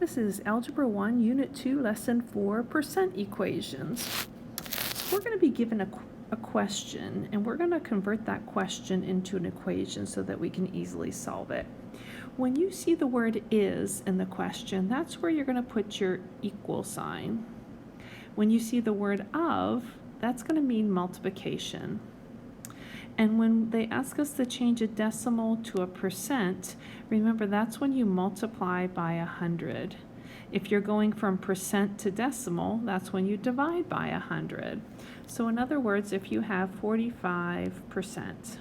This is Algebra 1, Unit 2, Lesson 4, percent equations. We're going to be given a question, and we're going to convert that question into an equation so that we can easily solve it. When you see the word is in the question, that's where you're going to put your equal sign. When you see the word of, that's going to mean multiplication. And when they ask us to change a decimal to a percent, remember that's when you multiply by 100. If you're going from percent to decimal, that's when you divide by 100. So in other words, if you have 45%,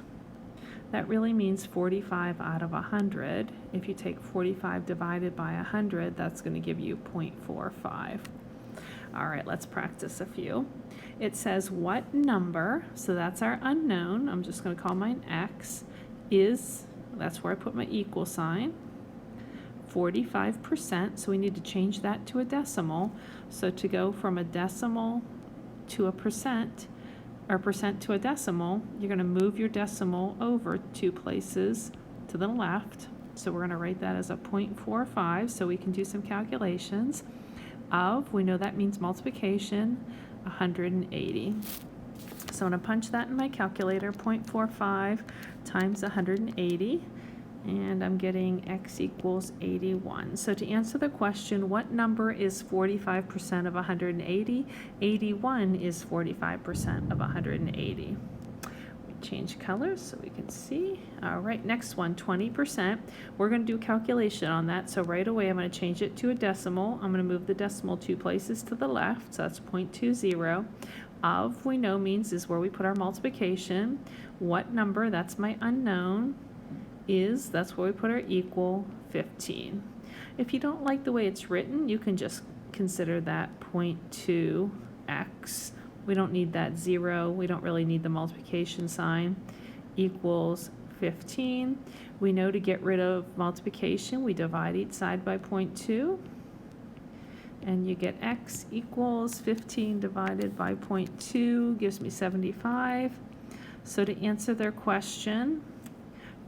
that really means 45 out of 100. If you take 45 divided by 100, that's going to give you 0.45. All right, let's practice a few. It says what number, so that's our unknown, I'm just going to call mine x, is, that's where I put my equal sign, 45%, so we need to change that to a decimal. So to go from a decimal to a percent, or percent to a decimal, you're going to move your decimal over 2 places to the left. So we're going to write that as a 0.45 so we can do some calculations. Of, we know that means multiplication, 180. So I'm going to punch that in my calculator, 0.45 times 180, and I'm getting x equals 81. So to answer the question, what number is 45% of 180? 81 is 45% of 180. Change colors so we can see. All right, next one, 20%. We're going to do a calculation on that. So right away, I'm going to change it to a decimal. I'm going to move the decimal 2 places to the left. So that's 0.20. Of, we know, means is where we put our multiplication. What number, that's my unknown. Is, that's where we put our equal, 15. If you don't like the way it's written, you can just consider that 0.2x. We don't need that 0. We don't really need the multiplication sign. Equals 15. We know to get rid of multiplication, we divide each side by 0.2. And you get x equals 15 divided by 0.2 gives me 75. So to answer their question,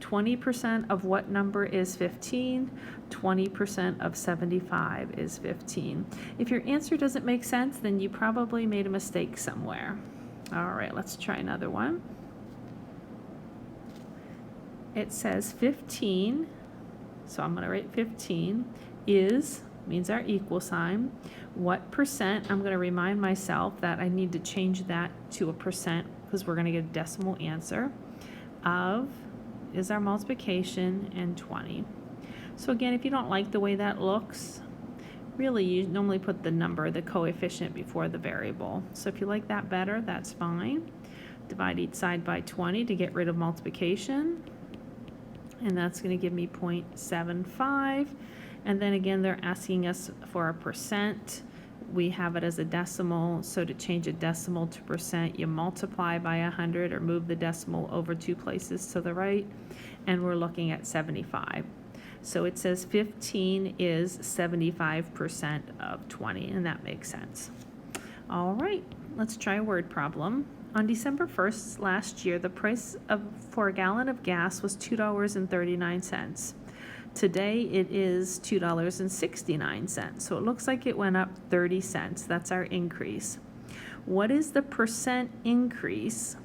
20% of what number is 15? 20% of 75 is 15. If your answer doesn't make sense, then you probably made a mistake somewhere. All right, let's try another one. It says 15, so I'm going to write 15, is, means our equal sign. What percent? I'm going to remind myself that I need to change that to a percent because we're going to get a decimal answer. Of is our multiplication, and 20. So again, if you don't like the way that looks, really you normally put the number, the coefficient, before the variable. So if you like that better, that's fine. Divide each side by 20 to get rid of multiplication, and that's going to give me 0.75. And then again, they're asking us for a percent. We have it as a decimal, so to change a decimal to percent, you multiply by 100 or move the decimal over 2 places to the right, and we're looking at 75. So it says 15 is 75% of 20, and that makes sense. All right, let's try a word problem. On December 1st last year, the price for a gallon of gas was $2.39. Today it is $2.69, so it looks like it went up 30 cents. That's our increase. What is the percent increase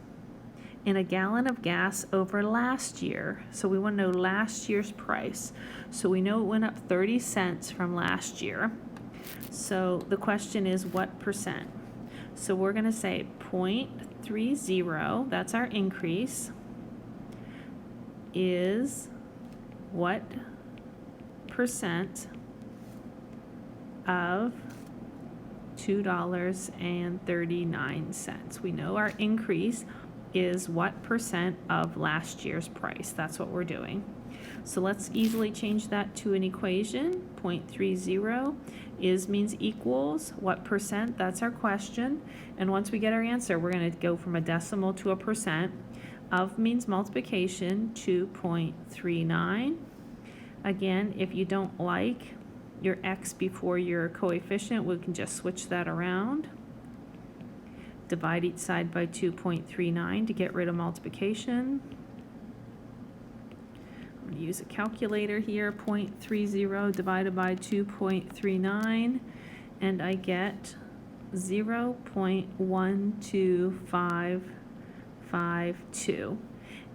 in a gallon of gas over last year? So we want to know last year's price. So we know it went up 30 cents from last year. So the question is what percent? So we're going to say 0.30, that's our increase, is what percent of $2.39. We know our increase is what percent of last year's price. That's what we're doing. So let's easily change that to an equation. 0.30 is means equals what percent, that's our question. And once we get our answer, we're going to go from a decimal to a percent. Of means multiplication, 2.39. Again, if you don't like your x before your coefficient, we can just switch that around. Divide each side by 2.39 to get rid of multiplication. going to use a calculator here, 0.30 divided by 2.39, and I get 0.12552.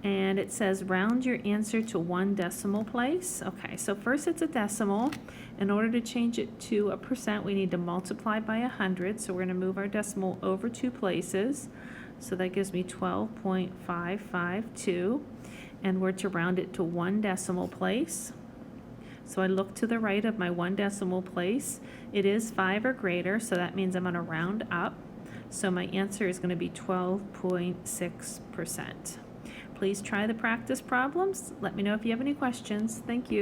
And it says round your answer to 1 decimal place. Okay, so first it's a decimal. In order to change it to a percent, we need to multiply by 100. So we're going to move our decimal over 2 places. So that gives me 12.552. And we're to round it to 1 decimal place. So I look to the right of my 1 decimal place. It is 5 or greater, so that means I'm going to round up. So my answer is going to be 12.6%. Please try the practice problems. Let me know if you have any questions. Thank you.